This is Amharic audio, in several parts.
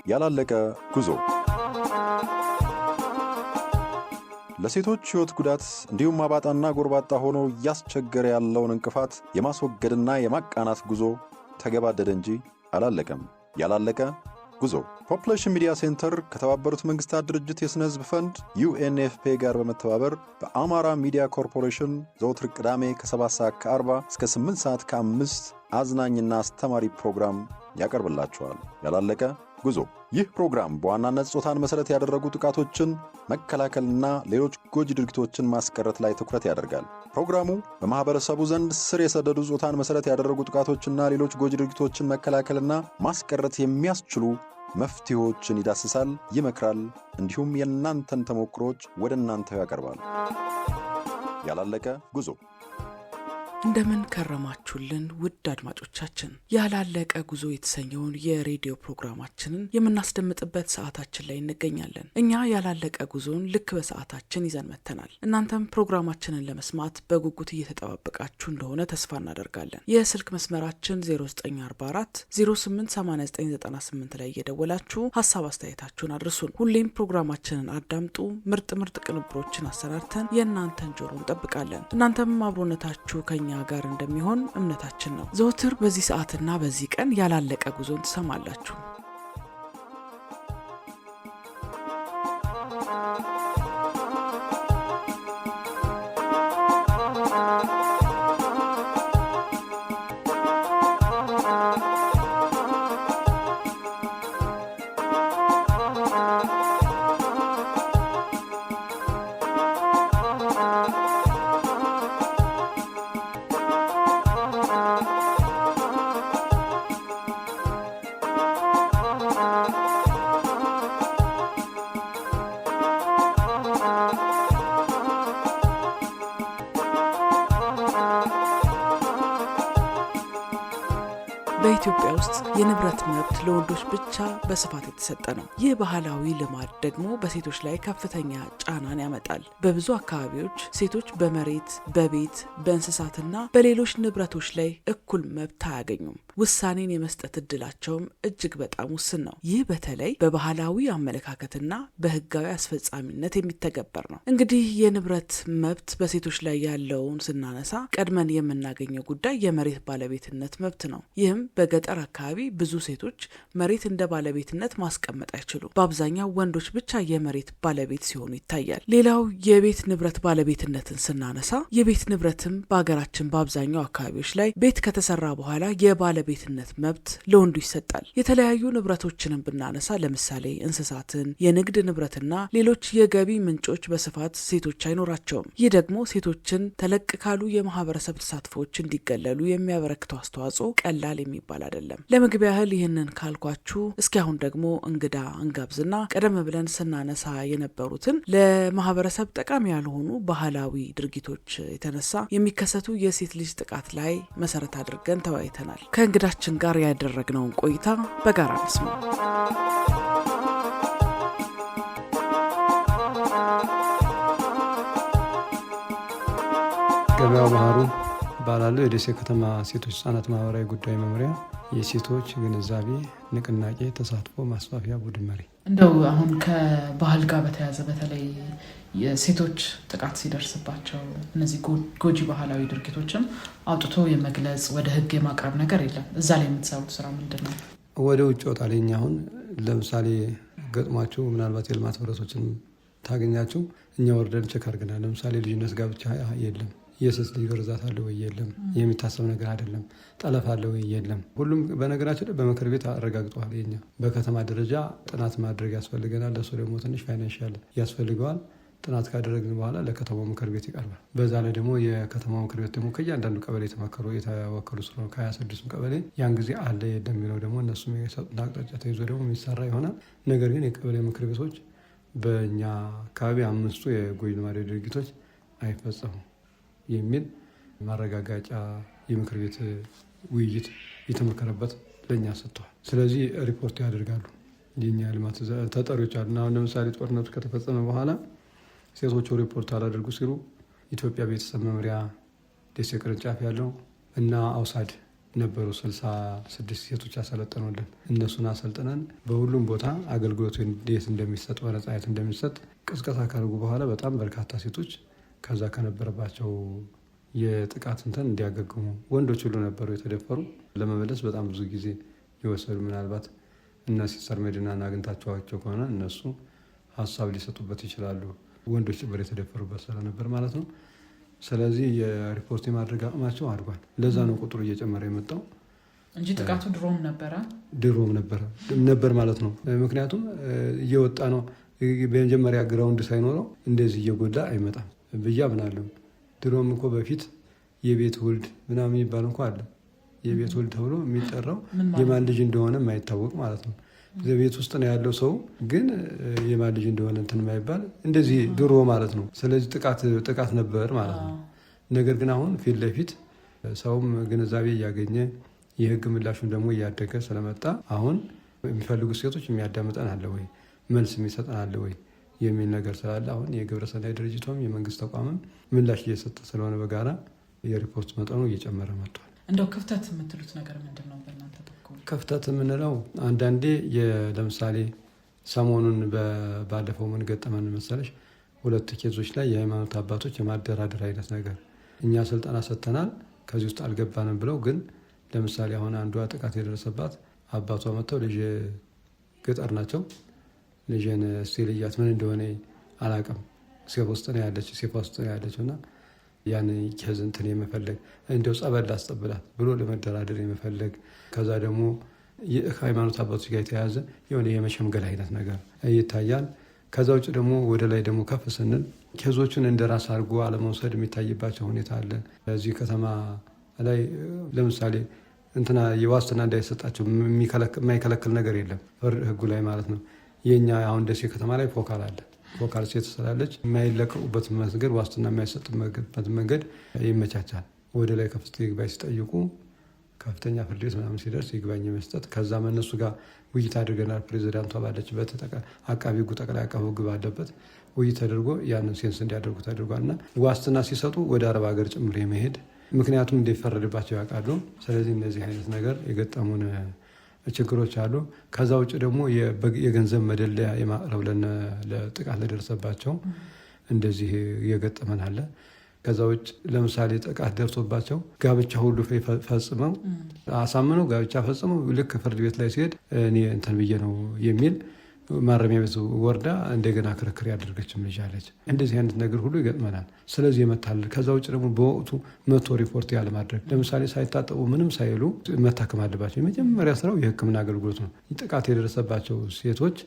ያላለቀ ጉዞ ለሴቶች ሕይወት ጉዳት እንዲሁም አባጣና ጎርባጣ ሆኖ ያስቸገረ ያለውን እንቅፋት የማስወገድና የማቃናት ጉዞ ተገባደደ እንጂ አላለቀም። ያላለቀ ጉዞ ፖፑሌሽን ሚዲያ ሴንተር ከተባበሩት መንግስታት ድርጅት የስነ ህዝብ ፈንድ UNFPA ጋር በመተባበር በአማራ ሚዲያ ኮርፖሬሽን ዘወትር ቅዳሜ ከ7:40 እስከ 8:05 አዝናኝና አስተማሪ ፕሮግራም ያቀርብላችኋል። ያላለቀ ጉዞ ይህ ፕሮግራም በዋናነት ጾታን መሰረት ያደረጉ ጥቃቶችን መከላከልና ሌሎች ጎጂ ድርጊቶችን ማስቀረት ላይ ትኩረት ያደርጋል። ፕሮግራሙ በማህበረሰቡ ዘንድ ስር የሰደዱ ጾታን መሰረት ያደረጉ ጥቃቶችና ሌሎች ጎጂ ድርጊቶችን መከላከልና ማስቀረት የሚያስችሉ መፍትሄዎችን ይዳስሳል፣ ይመክራል፣ እንዲሁም የእናንተን ተሞክሮች ወደ እናንተ ያቀርባል። ያላለቀ ጉዞ እንደምን ከረማችሁልን ውድ አድማጮቻችን። ያላለቀ ጉዞ የተሰኘውን የሬዲዮ ፕሮግራማችንን የምናስደምጥበት ሰዓታችን ላይ እንገኛለን። እኛ ያላለቀ ጉዞን ልክ በሰዓታችን ይዘን መተናል። እናንተም ፕሮግራማችንን ለመስማት በጉጉት እየተጠባበቃችሁ እንደሆነ ተስፋ እናደርጋለን። የስልክ መስመራችን 0944 088998 ላይ እየደወላችሁ ሀሳብ አስተያየታችሁን አድርሱን። ሁሌም ፕሮግራማችንን አዳምጡ። ምርጥ ቅንብሮችን አሰናድተን የእናንተን ጆሮ እንጠብቃለን። እናንተም አብሮነታችሁ ከኛ ጋር እንደሚሆን እምነታችን ነው። ዘወትር በዚህ ሰዓትና በዚህ ቀን ያላለቀ ጉዞን ትሰማላችሁ። በኢትዮጵያ ውስጥ የንብረት መብት ለወንዶች ብቻ በስፋት የተሰጠ ነው። ይህ ባህላዊ ልማድ ደግሞ በሴቶች ላይ ከፍተኛ ጫናን ያመጣል። በብዙ አካባቢዎች ሴቶች በመሬት፣ በቤት፣ በእንስሳትና በሌሎች ንብረቶች ላይ እኩል መብት አያገኙም። ውሳኔን የመስጠት እድላቸውም እጅግ በጣም ውስን ነው። ይህ በተለይ በባህላዊ አመለካከትና በህጋዊ አስፈጻሚነት የሚተገበር ነው። እንግዲህ የንብረት መብት በሴቶች ላይ ያለውን ስናነሳ ቀድመን የምናገኘው ጉዳይ የመሬት ባለቤትነት መብት ነው። ይህም በገጠር አካባቢ ብዙ ሴቶች መሬት እንደ ባለቤትነት ማስቀመጥ አይችሉም። በአብዛኛው ወንዶች ብቻ የመሬት ባለቤት ሲሆኑ ይታያል። ሌላው የቤት ንብረት ባለቤትነትን ስናነሳ የቤት ንብረትም በሀገራችን በአብዛኛው አካባቢዎች ላይ ቤት ከተሰራ በኋላ የባለቤትነት መብት ለወንዱ ይሰጣል። የተለያዩ ንብረቶችንም ብናነሳ ለምሳሌ እንስሳትን፣ የንግድ ንብረትና ሌሎች የገቢ ምንጮች በስፋት ሴቶች አይኖራቸውም። ይህ ደግሞ ሴቶችን ተለቅ ካሉ የማህበረሰብ ተሳትፎዎች እንዲገለሉ የሚያበረክተው አስተዋጽኦ ቀላል የሚባል አይደለም። ለመግቢያ ያህል ይህንን ካልኳችሁ እስኪ አሁን ደግሞ እንግዳ እንጋብዝና ቀደም ብለን ስናነሳ የነበሩትን ለማህበረሰብ ጠቃሚ ያልሆኑ ባህላዊ ድርጊቶች የተነሳ የሚከሰቱ የሴት ልጅ ጥቃት ላይ መሰረት አድርገን ተወያይተናል። ከእንግዳችን ጋር ያደረግነውን ቆይታ በጋራ እንስማ። ገበያው ባህሩ ባላለው የደሴ ከተማ ሴቶች ህጻናት ማህበራዊ ጉዳይ መምሪያ የሴቶች ግንዛቤ ንቅናቄ ተሳትፎ ማስፋፊያ ቡድን መሪ። እንደው አሁን ከባህል ጋር በተያያዘ በተለይ የሴቶች ጥቃት ሲደርስባቸው እነዚህ ጎጂ ባህላዊ ድርጊቶችን አውጥቶ የመግለጽ ወደ ህግ የማቅረብ ነገር የለም። እዛ ላይ የምትሰሩት ስራ ምንድን ነው? ወደ ውጭ ወጣለኝ። አሁን ለምሳሌ ገጥሟችሁ ምናልባት የልማት ህብረቶችን ታገኛችሁ፣ እኛ ወርደን ቸክ አድርገናል። ለምሳሌ ልጅነት ጋብቻ የለም፣ የሴት ልጅ ግርዛት አለ ወይ የለም፣ የሚታሰብ ነገር አይደለም፣ ጠለፍ አለ ወይ የለም። ሁሉም በነገራችን ላይ በምክር ቤት አረጋግጠዋል። የኛ በከተማ ደረጃ ጥናት ማድረግ ያስፈልገናል። ለሱ ደግሞ ትንሽ ፋይናንሻል ያስፈልገዋል። ጥናት ካደረግን በኋላ ለከተማው ምክር ቤት ይቀርባል። በዛ ላይ ደግሞ የከተማው ምክር ቤት ደግሞ ከእያንዳንዱ ቀበሌ የተወከሉ ስለሆነ ከ26 ቀበሌ ያን ጊዜ አለ የለም የሚለው ደግሞ እነሱም የሰጡን አቅጣጫ ተይዞ ደግሞ የሚሰራ ይሆናል። ነገር ግን የቀበሌ ምክር ቤቶች በእኛ አካባቢ 5 የጎጂ ልማዳዊ ድርጊቶች አይፈጸሙም የሚል ማረጋጋጫ የምክር ቤት ውይይት የተመከረበት ለእኛ ሰጥተዋል። ስለዚህ ሪፖርት ያደርጋሉ የኛ ልማት ተጠሪዎች አሉ። አሁን ለምሳሌ ጦርነቱ ከተፈጸመ በኋላ ሴቶቹ ሪፖርት አላደርጉ ሲሉ ኢትዮጵያ ቤተሰብ መምሪያ ደሴ ቅርንጫፍ ያለው እና አውሳድ ነበሩ 66 ሴቶች አሰለጠኑልን። እነሱን አሰልጥነን በሁሉም ቦታ አገልግሎቱ እንዴት እንደሚሰጥ በነጻነት እንደሚሰጥ ቅስቀሳ ካደረጉ በኋላ በጣም በርካታ ሴቶች ከዛ ከነበረባቸው የጥቃት እንትን እንዲያገግሙ፣ ወንዶች ሁሉ ነበሩ የተደፈሩ፣ ለመመለስ በጣም ብዙ ጊዜ የወሰዱ ምናልባት እና ሲስተር መዲናን አግኝታችኋቸው ከሆነ እነሱ ሀሳብ ሊሰጡበት ይችላሉ። ወንዶች ጭምር የተደፈሩበት ስለነበር ማለት ነው። ስለዚህ የሪፖርት የማድረግ አቅማቸው አድጓል። ለዛ ነው ቁጥሩ እየጨመረ የመጣው እንጂ ጥቃቱ ድሮም ነበር ማለት ነው። ምክንያቱም እየወጣ ነው። በመጀመሪያ ግራውንድ ሳይኖረው እንደዚህ እየጎዳ አይመጣም ብዬ አምናለሁ። ድሮም እኮ በፊት የቤት ውልድ ምናምን የሚባል እንኳ አለ። የቤት ውልድ ተብሎ የሚጠራው የማን ልጅ እንደሆነ የማይታወቅ ማለት ነው። ቤት ውስጥ ነው ያለው ሰው ግን የማን ልጅ እንደሆነ እንትን የማይባል እንደዚህ ድሮ ማለት ነው። ስለዚህ ጥቃት ነበር ማለት ነው። ነገር ግን አሁን ፊት ለፊት ሰውም ግንዛቤ እያገኘ የህግ ምላሹን ደግሞ እያደገ ስለመጣ አሁን የሚፈልጉት ሴቶች የሚያዳምጠን አለ ወይ፣ መልስ የሚሰጠን አለ ወይ የሚል ነገር ስላለ አሁን የግብረሰናይ ድርጅቷም የመንግስት ተቋምም ምላሽ እየሰጠ ስለሆነ በጋራ የሪፖርት መጠኑ እየጨመረ መጥቷል። እንደው ክፍተት የምትሉት ነገር ምንድን ነው በእናንተ በኩል? ክፍተት የምንለው አንዳንዴ ለምሳሌ ሰሞኑን ባለፈው ምን ገጠመን መሰለሽ፣ 2 ኬዞች ላይ የሃይማኖት አባቶች የማደራደር አይነት ነገር እኛ ስልጠና ሰጥተናል ከዚህ ውስጥ አልገባንም ብለው ግን ለምሳሌ አሁን አንዷ ጥቃት የደረሰባት አባቷ መጥተው ልጅ ገጠር ናቸው ልጅን ስልያት ምን እንደሆነ አላውቅም ሴፍ ውስጥ ነው ያለችው እና ያን ከዝንትን የመፈለግ እንደው ጸበል ላስጠብላት ብሎ ለመደራደር የመፈለግ ከዛ ደግሞ የሃይማኖት አባቶች ጋር የተያያዘ የሆነ የመሸምገል አይነት ነገር ይታያል። ከዛ ውጭ ደግሞ ወደ ላይ ደግሞ ከፍ ስንል ኬዞቹን እንደራስ አድርጎ አለመውሰድ የሚታይባቸው ሁኔታ አለ። እዚህ ከተማ ላይ ለምሳሌ እንትና የዋስትና እንዳይሰጣቸው የማይከለክል ነገር የለም ህጉ ላይ ማለት ነው። የኛ አሁን ደሴ ከተማ ላይ ፎካል አለ። ፎካል ሴት ስላለች የማይለቀቁበት መንገድ ዋስትና የማይሰጥበት መንገድ ይመቻቻል። ወደ ላይ ከፍተኛ ይግባኝ ሲጠይቁ ከፍተኛ ፍርድ ቤት ምናምን ሲደርስ ይግባኝ መስጠት ከዛ እነሱ ጋር ውይይት አድርገናል። ፕሬዚዳንቷ ባለችበት አቃቢ ህጉ ጠቅላይ አቃቢ ህግ ባለበት ውይይት ተደርጎ ያንን ሴንስ እንዲያደርጉ ተደርጓልና ዋስትና ሲሰጡ ወደ አረብ ሀገር ጭምር የመሄድ ምክንያቱም እንደፈረድባቸው ያውቃሉ። ስለዚህ እነዚህ አይነት ነገር የገጠሙን ችግሮች አሉ። ከዛ ውጭ ደግሞ የገንዘብ መደለያ የማቅረብ ለጥቃት ለደረሰባቸው እንደዚህ የገጠመን አለ። ከዛ ውጭ ለምሳሌ ጥቃት ደርሶባቸው ጋብቻ ሁሉ ፈጽመው አሳምነው ጋብቻ ፈጽመው ልክ ፍርድ ቤት ላይ ሲሄድ እኔ እንትን ብዬ ነው የሚል ማረሚያ ቤት ወርዳ እንደገና ክርክር ያደርገችም ልጅ አለች። እንደዚህ አይነት ነገር ሁሉ ይገጥመናል። ስለዚህ የመታል ከዛ ውጭ ደግሞ በወቅቱ መቶ ሪፖርት ያለማድረግ ለምሳሌ ሳይታጠቡ ምንም ሳይሉ መታከም አለባቸው። የመጀመሪያ ስራው የሕክምና አገልግሎት ነው። ጥቃት የደረሰባቸው ሴቶች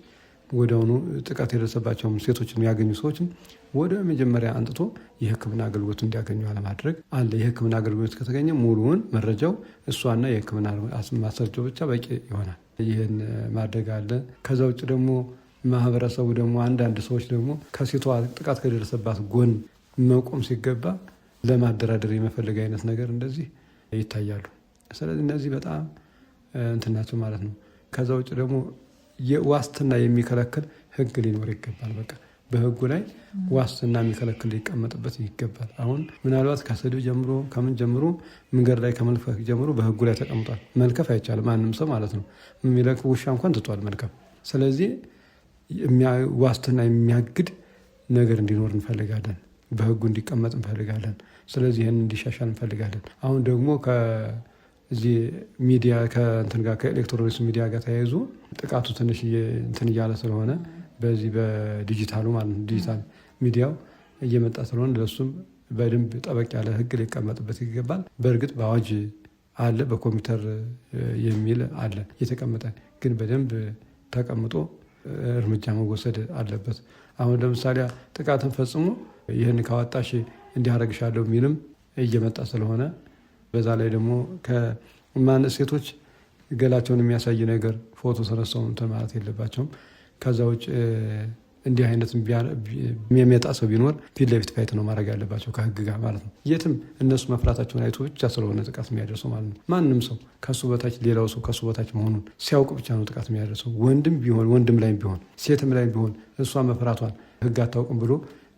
ወደሆኑ ጥቃት የደረሰባቸው ሴቶች የሚያገኙ ሰዎችም ወደ መጀመሪያ አንጥቶ የሕክምና አገልግሎት እንዲያገኙ አለማድረግ አለ። የሕክምና አገልግሎት ከተገኘ ሙሉውን መረጃው እሷና የሕክምና ማስረጃው ብቻ በቂ ይሆናል። ይህን ማድረግ አለ። ከዛ ውጭ ደግሞ ማህበረሰቡ ደግሞ አንዳንድ ሰዎች ደግሞ ከሴቷ ጥቃት ከደረሰባት ጎን መቆም ሲገባ ለማደራደር የመፈለግ አይነት ነገር እንደዚህ ይታያሉ። ስለዚህ እነዚህ በጣም እንትን ናቸው ማለት ነው። ከዛ ውጭ ደግሞ የዋስትና የሚከለክል ህግ ሊኖር ይገባል። በቃ በህጉ ላይ ዋስትና የሚከለክል ሊቀመጥበት ይገባል። አሁን ምናልባት ከስድብ ጀምሮ ከምን ጀምሮ መንገድ ላይ ከመልከፍ ጀምሮ በህጉ ላይ ተቀምጧል። መልከፍ አይቻልም ማንም ሰው ማለት ነው። የሚለቅ ውሻ እንኳን ትቷል መልከፍ። ስለዚህ ዋስትና የሚያግድ ነገር እንዲኖር እንፈልጋለን። በህጉ እንዲቀመጥ እንፈልጋለን። ስለዚህ ይህን እንዲሻሻል እንፈልጋለን። አሁን ደግሞ እዚህ ሚዲያ ከእንትን ጋር ከኤሌክትሮኒክስ ሚዲያ ጋር ተያይዞ ጥቃቱ ትንሽ እንትን እያለ ስለሆነ በዚህ በዲጂታሉ ማለት ነው ዲጂታል ሚዲያው እየመጣ ስለሆነ ለሱም በደንብ ጠበቅ ያለ ህግ ሊቀመጥበት ይገባል። በእርግጥ በአዋጅ አለ፣ በኮምፒውተር የሚል አለ የተቀመጠ፣ ግን በደንብ ተቀምጦ እርምጃ መወሰድ አለበት። አሁን ለምሳሌ ጥቃትን ፈጽሞ ይህን ካወጣሽ እንዲያረግሻለሁ የሚልም እየመጣ ስለሆነ በዛ ላይ ደግሞ ሴቶች ገላቸውን የሚያሳይ ነገር ፎቶ ተነስተው እንትን ማለት የለባቸውም። ከዛ ውጭ እንዲህ አይነት የሚያመጣ ሰው ቢኖር ፊት ለፊት ፋይት ነው ማድረግ ያለባቸው ከህግ ጋር ማለት ነው። የትም እነሱ መፍራታቸውን አይቶ ብቻ ስለሆነ ጥቃት የሚያደርሰው ማለት ነው። ማንም ሰው ከሱ በታች ሌላው ሰው ከሱ በታች መሆኑን ሲያውቅ ብቻ ነው ጥቃት የሚያደርሰው። ወንድም ላይም ቢሆን ሴትም ላይም ቢሆን እሷ መፍራቷን ህግ አታውቅም ብሎ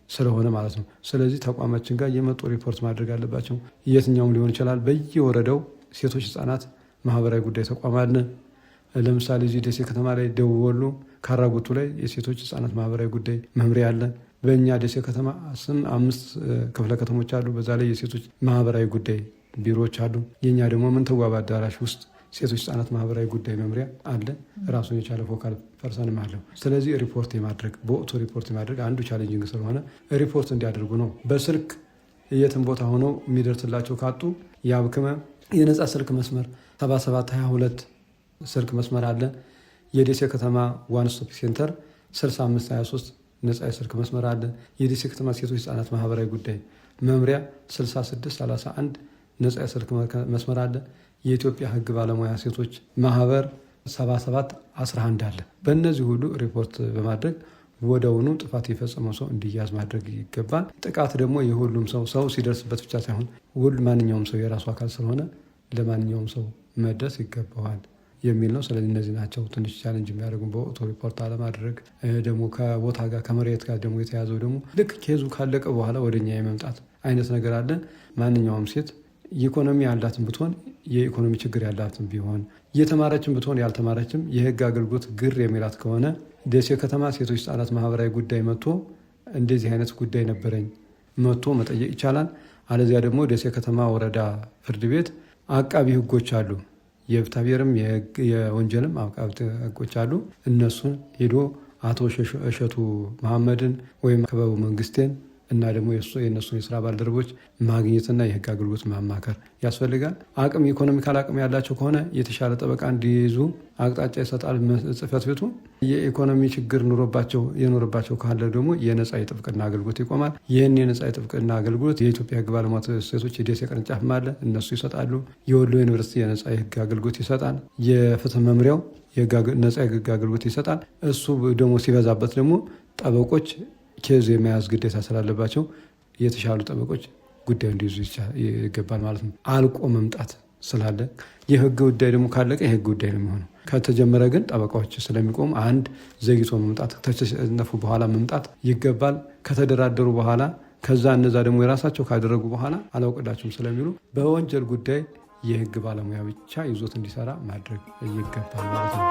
ስለሆነ ማለት ነው። ስለዚህ ተቋማችን ጋር እየመጡ ሪፖርት ማድረግ አለባቸው። የትኛውም ሊሆን ይችላል። በየወረዳው ሴቶች ህፃናት ማህበራዊ ጉዳይ ተቋም አለ። ለምሳሌ እዚህ ደሴ ከተማ ላይ ደቡብ ወሎ ካራጉቱ ላይ የሴቶች ህፃናት ማህበራዊ ጉዳይ መምሪያ አለ። በእኛ ደሴ ከተማ 5 ክፍለ ከተሞች አሉ። በዛ ላይ የሴቶች ማህበራዊ ጉዳይ ቢሮዎች አሉ። የኛ ደግሞ ምንትዋብ አዳራሽ ውስጥ ሴቶች ህፃናት ማህበራዊ ጉዳይ መምሪያ አለ። ራሱን የቻለ ፎካል ፐርሰንም አለው። ስለዚህ ሪፖርት የማድረግ በወቅቱ ሪፖርት የማድረግ አንዱ ቻሌንጂንግ ስለሆነ ሪፖርት እንዲያደርጉ ነው። በስልክ የትም ቦታ ሆነው የሚደርስላቸው ካጡ ያብክመ የነጻ ስልክ መስመር 7722 ስልክ መስመር አለ። የደሴ ከተማ ዋን ስቶፕ ሴንተር 6523 ነጻ የስልክ መስመር አለ። የደሴ ከተማ ሴቶች ህፃናት ማህበራዊ ጉዳይ መምሪያ 6631 ነጻ የስልክ መስመር አለ። የኢትዮጵያ ህግ ባለሙያ ሴቶች ማህበር 7711 አለ። በእነዚህ ሁሉ ሪፖርት በማድረግ ወደውኑ ጥፋት የፈጸመው ሰው እንዲያዝ ማድረግ ይገባል። ጥቃት ደግሞ የሁሉም ሰው ሲደርስበት ብቻ ሳይሆን ማንኛውም ሰው የራሱ አካል ስለሆነ ለማንኛውም ሰው መድረስ ይገባዋል የሚል ነው። ስለዚህ እነዚህ ናቸው ትንሽ ቻሌንጅ የሚያደርጉ በወቅቱ ሪፖርት አለማድረግ። ደግሞ ከቦታ ጋር ከመሬት ጋር ደግሞ የተያዘው ደግሞ ልክ ኬዙ ካለቀ በኋላ ወደኛ የመምጣት አይነት ነገር አለ። ማንኛውም ሴት ኢኮኖሚ ያላትን ብትሆን የኢኮኖሚ ችግር ያላትን ቢሆን የተማረችን ብትሆን ያልተማረችም የህግ አገልግሎት ግር የሚላት ከሆነ ደሴ ከተማ ሴቶች ህፃናት ማህበራዊ ጉዳይ መጥቶ እንደዚህ አይነት ጉዳይ ነበረኝ መጥቶ መጠየቅ ይቻላል። አለዚያ ደግሞ ደሴ ከተማ ወረዳ ፍርድ ቤት አቃቢ ህጎች አሉ። የፍትሐብሔርም የወንጀልም አቃቢ ህጎች አሉ። እነሱን ሄዶ አቶ እሸቱ መሐመድን ወይም ክበቡ መንግስቴን እና ደግሞ የእነሱን የስራ ባልደረቦች ማግኘትና የህግ አገልግሎት ማማከር ያስፈልጋል። ኢኮኖሚካል አቅም ያላቸው ከሆነ የተሻለ ጠበቃ እንዲይዙ አቅጣጫ ይሰጣል ጽሕፈት ቤቱ። የኢኮኖሚ ችግር የኖረባቸው ካለ ደግሞ የነጻ የጥብቅና አገልግሎት ይቆማል። ይህን የነጻ የጥብቅና አገልግሎት የኢትዮጵያ ህግ ባለሙያ ሴቶች የደሴ ቅርንጫፍ አለ፣ እነሱ ይሰጣሉ። የወሎ ዩኒቨርሲቲ የነጻ የህግ አገልግሎት ይሰጣል። የፍትህ መምሪያው ነጻ የህግ አገልግሎት ይሰጣል። እሱ ደግሞ ሲበዛበት ደግሞ ጠበቆች ኬዝ የመያዝ ግዴታ ስላለባቸው የተሻሉ ጠበቆች ጉዳዩ እንዲይዙ ይገባል ማለት ነው። አልቆ መምጣት ስላለ የህግ ጉዳይ ደግሞ ካለቀ የህግ ጉዳይ ነው የሚሆነው። ከተጀመረ ግን ጠበቃዎች ስለሚቆም አንድ ዘግይቶ መምጣት ከተሸነፉ በኋላ መምጣት ይገባል። ከተደራደሩ በኋላ ከዛ እነዛ ደግሞ የራሳቸው ካደረጉ በኋላ አላውቅላችሁም ስለሚሉ በወንጀል ጉዳይ የህግ ባለሙያ ብቻ ይዞት እንዲሰራ ማድረግ ይገባል ማለት ነው።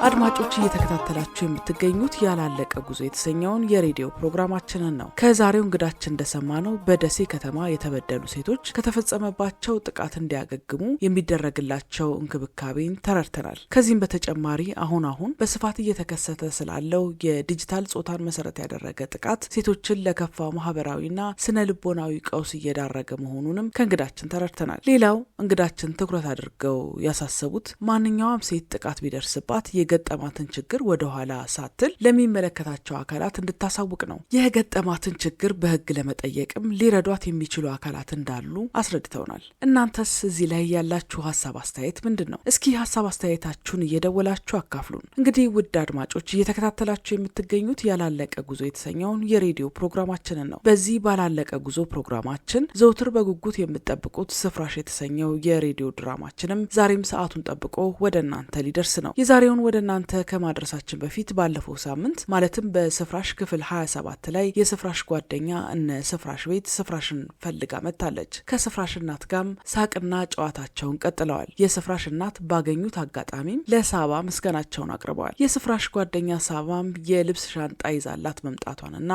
አድማጮች እየተከታተላችሁ የምትገኙት ያላለቀ ጉዞ የተሰኘውን የሬዲዮ ፕሮግራማችንን ነው። ከዛሬው እንግዳችን እንደሰማነው በደሴ ከተማ የተበደሉ ሴቶች ከተፈጸመባቸው ጥቃት እንዲያገግሙ የሚደረግላቸው እንክብካቤን ተረድተናል። ከዚህም በተጨማሪ አሁን በስፋት እየተከሰተ ስላለው የዲጂታል ጾታን መሰረት ያደረገ ጥቃት ሴቶችን ለከፋ ማህበራዊና ስነ ልቦናዊ ቀውስ እየዳረገ መሆኑንም ከእንግዳችን ተረድተናል። ሌላው እንግዳችን ትኩረት አድርገው ያሳሰቡት ማንኛውም ሴት ጥቃት ቢደርስባት የገጠማትን ችግር ወደ ኋላ ሳትል ለሚመለከታቸው አካላት እንድታሳውቅ ነው። የገጠማትን ችግር በህግ ለመጠየቅም ሊረዷት የሚችሉ አካላት እንዳሉ አስረድተውናል። እናንተስ እዚህ ላይ ያላችሁ ሀሳብ አስተያየት ምንድን ነው? እስኪ ሀሳብ አስተያየታችሁን እየደወላችሁ አካፍሉን። እንግዲህ ውድ አድማጮች እየተከታተላችሁ የምትገኙት ያላለቀ ጉዞ የተሰኘውን የሬዲዮ ፕሮግራማችንን ነው። በዚህ ባላለቀ ጉዞ ፕሮግራማችን ዘውትር በጉጉት የምትጠብቁት ስፍራሽ የተሰኘው የሬዲዮ ድራማችንም ዛሬም ሰዓቱን ጠብቆ ወደ እናንተ ሊደርስ ነው። የዛሬውን ወደ እናንተ ከማድረሳችን በፊት ባለፈው ሳምንት ማለትም በስፍራሽ ክፍል 27 ላይ የስፍራሽ ጓደኛ እነ ስፍራሽ ቤት ስፍራሽን ፈልጋ መጥታለች። ከስፍራሽ እናት ጋርም ሳቅና ጨዋታቸውን ቀጥለዋል። የስፍራሽ እናት ባገኙት አጋጣሚም ለሳባ ምስጋናቸውን አቅርበዋል። የስፍራሽ ጓደኛ ሳባም የልብስ ሻንጣ ይዛላት መምጣቷንና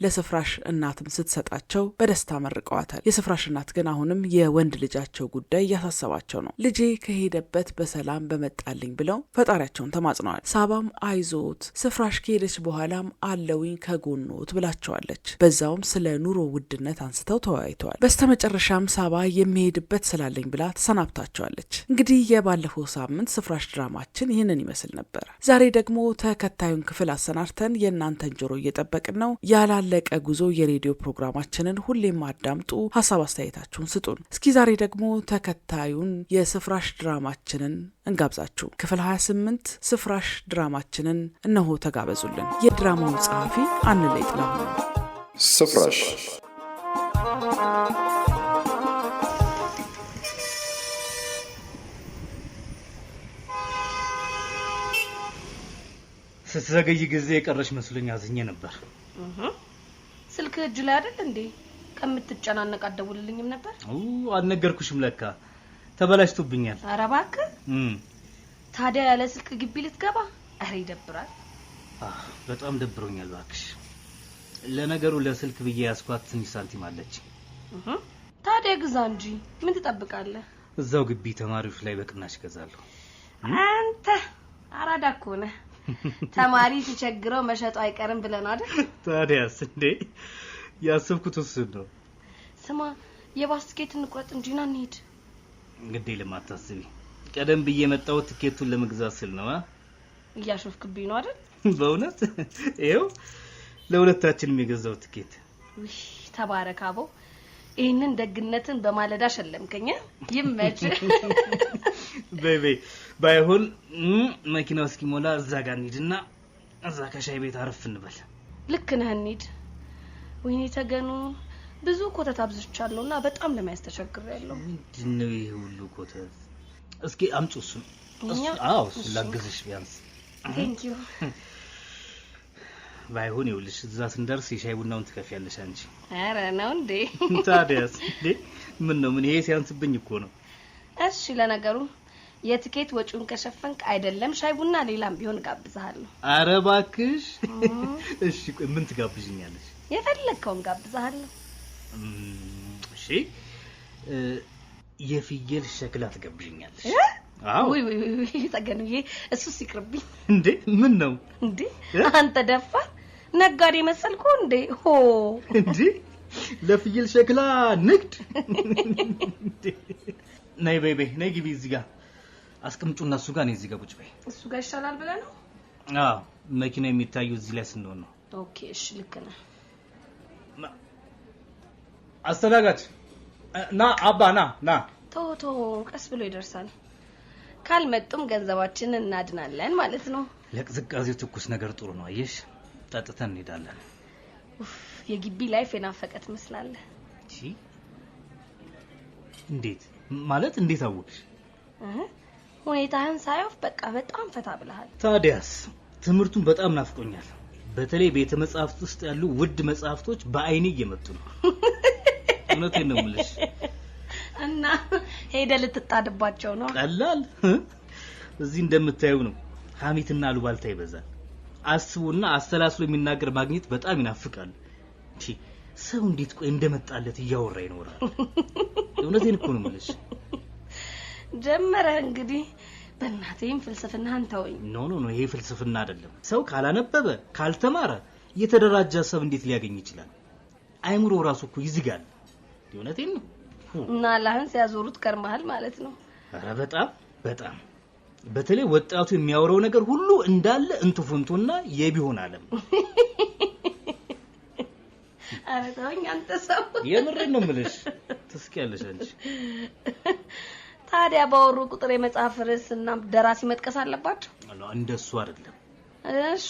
ለስፍራሽ እናትም ስትሰጣቸው በደስታ መርቀዋታል። የስፍራሽ እናት ግን አሁንም የወንድ ልጃቸው ጉዳይ እያሳሰባቸው ነው። ልጄ ከሄደበት በሰላም በመጣልኝ ብለው ፈጣሪያቸውን ተማጽነዋል። ሳባም አይዞት ስፍራሽ ከሄደች በኋላም አለውኝ ከጎኖት ብላቸዋለች። በዛውም ስለ ኑሮ ውድነት አንስተው ተወያይተዋል። በስተመጨረሻም ሳባ የሚሄድበት ስላለኝ ብላ ተሰናብታቸዋለች። እንግዲህ የባለፈው ሳምንት ስፍራሽ ድራማችን ይህንን ይመስል ነበር። ዛሬ ደግሞ ተከታዩን ክፍል አሰናድተን የእናንተን ጆሮ እየጠበቅን ነው። ያላለቀ ጉዞ የሬዲዮ ፕሮግራማችንን ሁሌም አዳምጡ፣ ሀሳብ አስተያየታችሁን ስጡን። እስኪ ዛሬ ደግሞ ተከታዩን የስፍራሽ ድራማችንን እንጋብዛችሁ። ክፍል 28 ስፍራሽ ድራማችንን እነሆ ተጋበዙልን። የድራማው ጸሐፊ አንለይ ጥላሁን። ስፍራሽ ስትዘገይ ጊዜ የቀረሽ መስሎኝ አዝኜ ነበር። ስልክ እጅ ላይ አይደል እንዴ? ከምትጨናነቅ አደውልልኝም ነበር? አልነገርኩሽም ለካ ተበላሽቶብኛል። ኧረ እባክህ ታዲያ ያለ ስልክ ግቢ ልትገባ? አረ ይደብራል። በጣም ደብሮኛል እባክሽ። ለነገሩ ለስልክ ብዬ ያስኳት ትንሽ ሳንቲም አለች። ታዲያ ግዛ እንጂ ምን ትጠብቃለህ? እዛው ግቢ ተማሪዎች ላይ በቅናሽ ገዛለሁ። አንተ አራዳ እኮ ነህ። ተማሪ ሲቸግረው መሸጡ አይቀርም ብለን አይደል? ታዲያስ እንዴ ያሰብኩት እሱ ነው። ስማ የባስ ትኬት እንቁረጥ እንጂ ና እንሂድ። እንግዲህ ለማታስቢ ቀደም ብዬ መጣው ትኬቱን ለመግዛት ስል ነው። እያሾፍክብኝ ነው አይደል? በእውነት ይሄው ለሁለታችንም የገዛው ትኬት። ውይ ተባረካቦ፣ ይሄንን ደግነትን በማለዳ ሸለምከኝ። ይመች። ቤቢ ባይሆን መኪናው እስኪሞላ እዛ ጋር እንሂድና እዛ ከሻይ ቤት አረፍ እንበል። ልክ ነህ እንሂድ። ወይኔ ተገኑ ብዙ ኮተት አብዝቻለሁና በጣም ለማያስ ተቸግሬያለሁ። ምንድነው ይሄ ሁሉ ኮተት? እስኪ አምጪ እሱን። አዎ ላግዝሽ ቢያንስ። ቴንክ ዩ። ባይሆን ይኸውልሽ እዛ ስንደርስ የሻይ ቡናውን ትከፍያለሽ አንቺ። ኧረ ነው እንዴ? ታዲያስ እንዴ ምን ይሄ ሲያንስብኝ እኮ ነው። እሺ ለነገሩ የትኬት ወጪውን ከሸፈንክ አይደለም ሻይ ቡና ሌላም ቢሆን ጋብዛለሁ። ኧረ እባክሽ። እሺ ምን ትጋብዥኛለሽ? የፈለከውን ጋብዛለሁ። እሺ የፍየል ሸክላ ትጋብዥኛለሽ? አዎ ወይ ተገኑዬ እሱ ሲቅርብኝ። እንዴ ምን ነው እንዴ አንተ ደፋ ነጋዴ መሰልኩ እንዴ? ሆ እንዴ ለፍየል ሸክላ ንግድ? ነይ ቤቢ ነይ ግቢ እዚህ ጋር አስቀምጪውና እሱ ጋር ነይ እዚህ ጋር ቁጭ በይ። እሱ ጋር ይሻላል ብለህ ነው? አዎ መኪና የሚታየው እዚህ ላይ ስንሆን ነው። ኦኬ እሺ ልክ ነህ። አስተናጋጅ ና አባ ና ቶ ቀስ ብሎ ይደርሳል። ካልመጡም ገንዘባችንን እናድናለን ማለት ነው። ለቅዝቃዜው ትኩስ ነገር ጥሩ ነው። አየሽ ጠጥተን እንሄዳለን። የግቢ ላይፍ የናፈቀ ትመስላለህ። እሺ እንዴት አወቅሽ? ሁኔታህን ሳይሆን በቃ በጣም ፈታ ብለሃል። ታዲያስ ትምህርቱን በጣም ናፍቆኛል። በተለይ ቤተ መጻሕፍት ውስጥ ያሉ ውድ መጻሕፍቶች በአይኔ እየመጡ ነው። እውነቴን ነው የምልሽ። እና ሄደ ልትጣድባቸው ነው? ቀላል እዚህ እንደምታዩ ነው። ሐሜትና አሉባልታ ይበዛል። አስቡና አሰላስሎ የሚናገር ማግኘት በጣም ይናፍቃል። እሺ ሰው እንዴት ቆይ እንደመጣለት እያወራ ይኖራል? እውነቴን እኮ ነው የምልሽ። ጀመረ እንግዲህ በእናቴም ፍልስፍናህን ተወኝ። ኖ ይሄ ፍልስፍና አይደለም። ሰው ካላነበበ ካልተማረ የተደራጀ ሀሳብ እንዴት ሊያገኝ ይችላል? አይምሮ ራሱ እኮ ይዝጋል። እውነቴን ነው። እና አላህን ሲያዞሩት ከርመሃል ማለት ነው። ኧረ በጣም በተለይ ወጣቱ የሚያወራው ነገር ሁሉ እንዳለ እንቱፍንቱና የቢሆን ዓለም። ኧረ ተወኝ አንተ ሰው። የምሬን ነው የምልሽ። ትስቂያለሽ አንቺ። ታዲያ ባወሩ ቁጥር የመጽሐፍ ርዕስና ደራሲ መጥቀስ አለባቸው? እንደሱ አይደለም። እሺ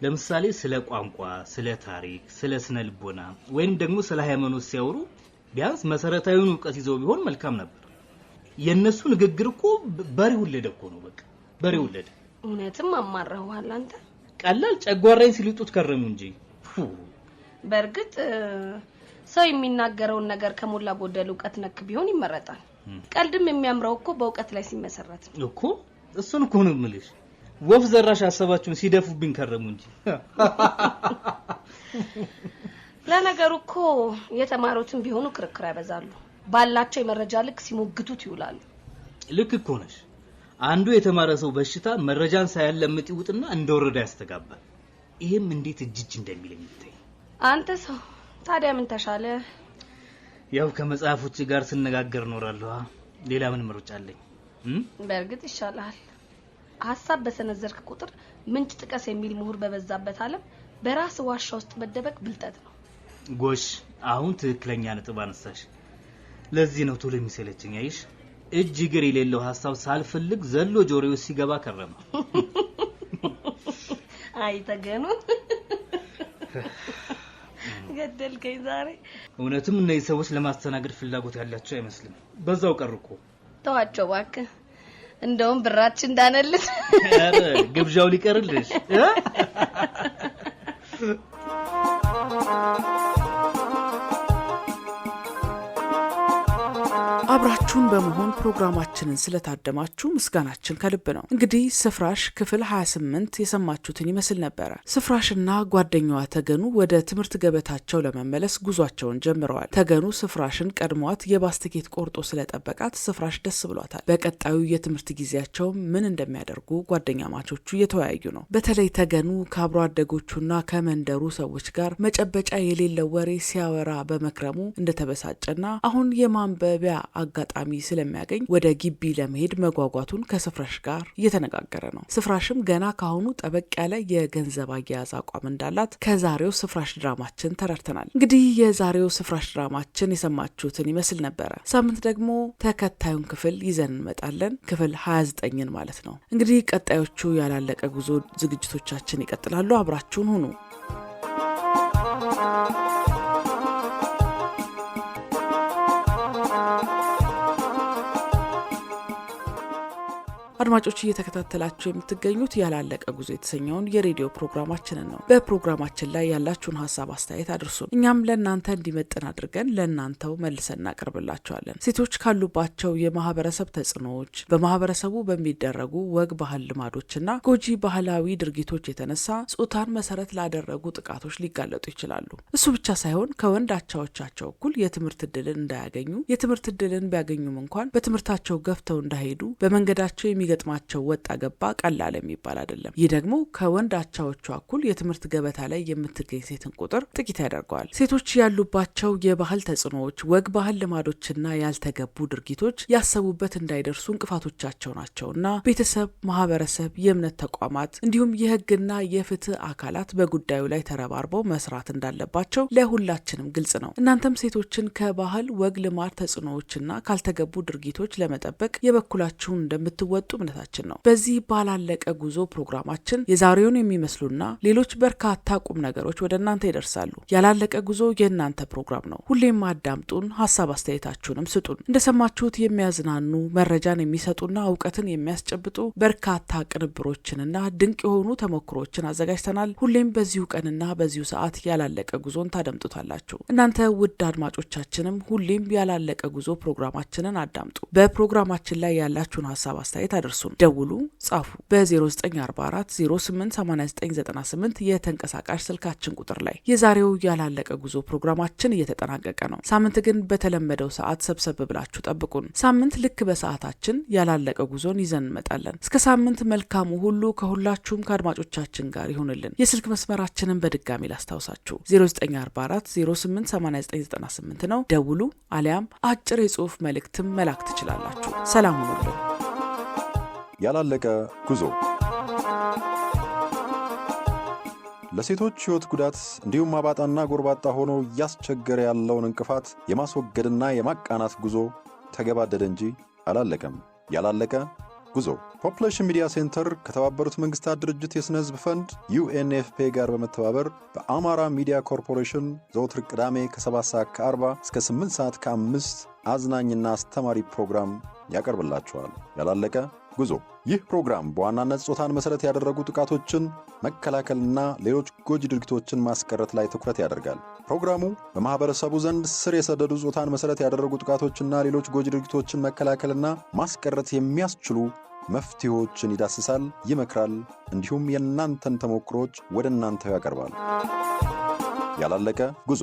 ለምሳሌ ስለ ቋንቋ፣ ስለ ታሪክ፣ ስለ ስነ ልቦና ወይንም ደግሞ ስለ ሃይማኖት ሲያወሩ ቢያንስ መሰረታዊውን ዕውቀት ይዘው ቢሆን መልካም ነበር። የነሱ ንግግር እኮ በሬ ወለደ እኮ ነው። በቃ በሬ ወለደ። እውነትም አማረዋል አንተ። ቀላል ጨጓራዬን ሲልጡት ከረሙ እንጂ። በርግጥ ሰው የሚናገረውን ነገር ከሞላ ጎደል ዕውቀት ነክ ቢሆን ይመረጣል። ቀልድም የሚያምረው እኮ በዕውቀት ላይ ሲመሰረት እኮ እሱን እኮ ነው የምልሽ። ወፍ ዘራሽ ሐሳባችሁን ሲደፉብኝ ከረሙ እንጂ። ለነገሩ እኮ የተማሩትን ቢሆኑ ክርክር ያበዛሉ። ባላቸው የመረጃ ልክ ሲሞግቱት ይውላሉ። ልክ እኮ ነሽ። አንዱ የተማረ ሰው በሽታ መረጃን ሳያለምጥ ይውጥና እንደወረደ ያስተጋባል። ይሄም እንዴት እጅ እንደሚለኝ ይታይ። አንተ ሰው ታዲያ ምን ተሻለ? ያው ከመጽሐፎች ጋር ስነጋገር ኖራለሁ። ሌላ ምን ምርጫ አለኝ? በርግጥ ይሻላል። ሐሳብ በሰነዘርክ ቁጥር ምንጭ ጥቀስ የሚል ምሁር በበዛበት ዓለም በራስ ዋሻ ውስጥ መደበቅ ብልጠት ነው። ጎሽ አሁን ትክክለኛ ነጥብ አነሳሽ። ለዚህ ነው ቶሎ የሚሰለችኝ። አይሽ እጅ እግር የሌለው ሐሳብ ሳልፈልግ ዘሎ ጆሮዬ ውስጥ ሲገባ ከረመ። አይ ተገኑ ገደልከኝ ዛሬ። እውነትም እነዚህ ሰዎች ለማስተናገድ ፍላጎት ያላቸው አይመስልም። በዛው ቀርኩ። ተዋቸው እባክህ። እንደውም ብራችን እንዳነልት። አረ ግብዣው ሊቀርልሽ። አብራችሁን በመሆን ፕሮግራማችንን ስለታደማችሁ ምስጋናችን ከልብ ነው። እንግዲህ ስፍራሽ ክፍል 28 የሰማችሁትን ይመስል ነበር። ስፍራሽና ጓደኛዋ ተገኑ ወደ ትምህርት ገበታቸው ለመመለስ ጉዟቸውን ጀምረዋል። ተገኑ ስፍራሽን ቀድሟት የባስ ትኬት ቆርጦ ስለጠበቃት ስፍራሽ ደስ ብሏታል። በቀጣዩ የትምህርት ጊዜያቸው ምን እንደሚያደርጉ ጓደኛ ማቾቹ እየተወያዩ ነው። በተለይ ተገኑ ከአብሮ አደጎቹና ከመንደሩ ሰዎች ጋር መጨበጫ የሌለው ወሬ ሲያወራ በመክረሙ እንደተበሳጨና አሁን የማንበቢያ አጋጣሚ ስለሚያገኝ ወደ ግቢ ለመሄድ መጓጓቱን ከስፍራሽ ጋር እየተነጋገረ ነው። ስፍራሽም ገና ካሁኑ ጠበቅ ያለ የገንዘብ አያያዝ አቋም እንዳላት ከዛሬው ስፍራሽ ድራማችን ተረድተናል። እንግዲህ የዛሬው ስፍራሽ ድራማችን የሰማችሁትን ይመስል ነበረ። ሳምንት ደግሞ ተከታዩን ክፍል ይዘን እንመጣለን። ክፍል 29ን ማለት ነው። እንግዲህ ቀጣዮቹ ያላለቀ ጉዞ ዝግጅቶቻችን ይቀጥላሉ። አብራችሁን ሁኑ። አድማጮች እየተከታተላችሁ የምትገኙት ያላለቀ ጉዞ የተሰኘውን የሬዲዮ ፕሮግራማችንን ነው። በፕሮግራማችን ላይ ያላችሁን ሀሳብ አስተያየት አድርሱን። እኛም ለእናንተ እንዲመጥን አድርገን ለእናንተው መልሰን እናቀርብላችኋለን። ሴቶች ካሉባቸው የማህበረሰብ ተጽዕኖዎች፣ በማህበረሰቡ በሚደረጉ ወግ ባህል ልማዶችና ጎጂ ባህላዊ ድርጊቶች የተነሳ ጾታን መሰረት ላደረጉ ጥቃቶች ሊጋለጡ ይችላሉ። እሱ ብቻ ሳይሆን ከወንድ አቻዎቻቸው እኩል የትምህርት እድልን እንዳያገኙ፣ የትምህርት እድልን ቢያገኙም እንኳን በትምህርታቸው ገፍተው እንዳይሄዱ በመንገዳቸው የሚገጥማቸው ወጣ ገባ ቀላል የሚባል አይደለም። ይህ ደግሞ ከወንድ አቻዎቿ እኩል የትምህርት ገበታ ላይ የምትገኝ ሴትን ቁጥር ጥቂት ያደርገዋል። ሴቶች ያሉባቸው የባህል ተጽዕኖዎች፣ ወግ ባህል ልማዶችና ያልተገቡ ድርጊቶች ያሰቡበት እንዳይደርሱ እንቅፋቶቻቸው ናቸውና ቤተሰብ፣ ማህበረሰብ፣ የእምነት ተቋማት እንዲሁም የህግና የፍትህ አካላት በጉዳዩ ላይ ተረባርበው መስራት እንዳለባቸው ለሁላችንም ግልጽ ነው። እናንተም ሴቶችን ከባህል ወግ ልማድ ተጽዕኖዎችና ካልተገቡ ድርጊቶች ለመጠበቅ የበኩላችሁን እንደምትወጡ እምነታችን ነው። በዚህ ባላለቀ ጉዞ ፕሮግራማችን የዛሬውን የሚመስሉና ሌሎች በርካታ ቁም ነገሮች ወደ እናንተ ይደርሳሉ። ያላለቀ ጉዞ የእናንተ ፕሮግራም ነው። ሁሌም አዳምጡን፣ ሀሳብ አስተያየታችሁንም ስጡን። እንደሰማችሁት የሚያዝናኑ መረጃን የሚሰጡና እውቀትን የሚያስጨብጡ በርካታ ቅንብሮችንና ድንቅ የሆኑ ተሞክሮችን አዘጋጅተናል። ሁሌም በዚሁ ቀንና በዚሁ ሰዓት ያላለቀ ጉዞን ታደምጡታላችሁ። እናንተ ውድ አድማጮቻችንም ሁሌም ያላለቀ ጉዞ ፕሮግራማችንን አዳምጡ። በፕሮግራማችን ላይ ያላችሁን ሀሳብ አስተያየት አድርሱን። ደውሉ፣ ጻፉ። በ0944 088998 የተንቀሳቃሽ ስልካችን ቁጥር ላይ። የዛሬው ያላለቀ ጉዞ ፕሮግራማችን እየተጠናቀቀ ነው። ሳምንት ግን በተለመደው ሰዓት ሰብሰብ ብላችሁ ጠብቁን። ሳምንት ልክ በሰዓታችን ያላለቀ ጉዞን ይዘን እንመጣለን። እስከ ሳምንት መልካሙ ሁሉ ከሁላችሁም ከአድማጮቻችን ጋር ይሁንልን። የስልክ መስመራችንን በድጋሚ ላስታውሳችሁ 0944 088998 ነው። ደውሉ፣ አሊያም አጭር የጽሁፍ መልእክትም መላክ ትችላላችሁ። ሰላም ሁኑልን። ያላለቀ ጉዞ ለሴቶች ሕይወት ጉዳት እንዲሁም አባጣና ጎርባጣ ሆኖ እያስቸገረ ያለውን እንቅፋት የማስወገድና የማቃናት ጉዞ ተገባደደ እንጂ አላለቀም። ያላለቀ ጉዞ ፖፑሌሽን ሚዲያ ሴንተር ከተባበሩት መንግስታት ድርጅት የስነ ህዝብ ፈንድ UNFP ጋር በመተባበር በአማራ ሚዲያ ኮርፖሬሽን ዘወትር ቅዳሜ ከ7:40 እስከ 8:05 አዝናኝና አስተማሪ ፕሮግራም ያቀርብላችኋል። ያላለቀ ጉዞ። ይህ ፕሮግራም በዋናነት ጾታን መሰረት ያደረጉ ጥቃቶችን መከላከልና ሌሎች ጎጂ ድርጊቶችን ማስቀረት ላይ ትኩረት ያደርጋል። ፕሮግራሙ በማህበረሰቡ ዘንድ ስር የሰደዱ ጾታን መሰረት ያደረጉ ጥቃቶችና ሌሎች ጎጂ ድርጊቶችን መከላከልና ማስቀረት የሚያስችሉ መፍትሄዎችን ይዳስሳል፣ ይመክራል፣ እንዲሁም የእናንተን ተሞክሮች ወደ እናንተ ያቀርባል። ያላለቀ ጉዞ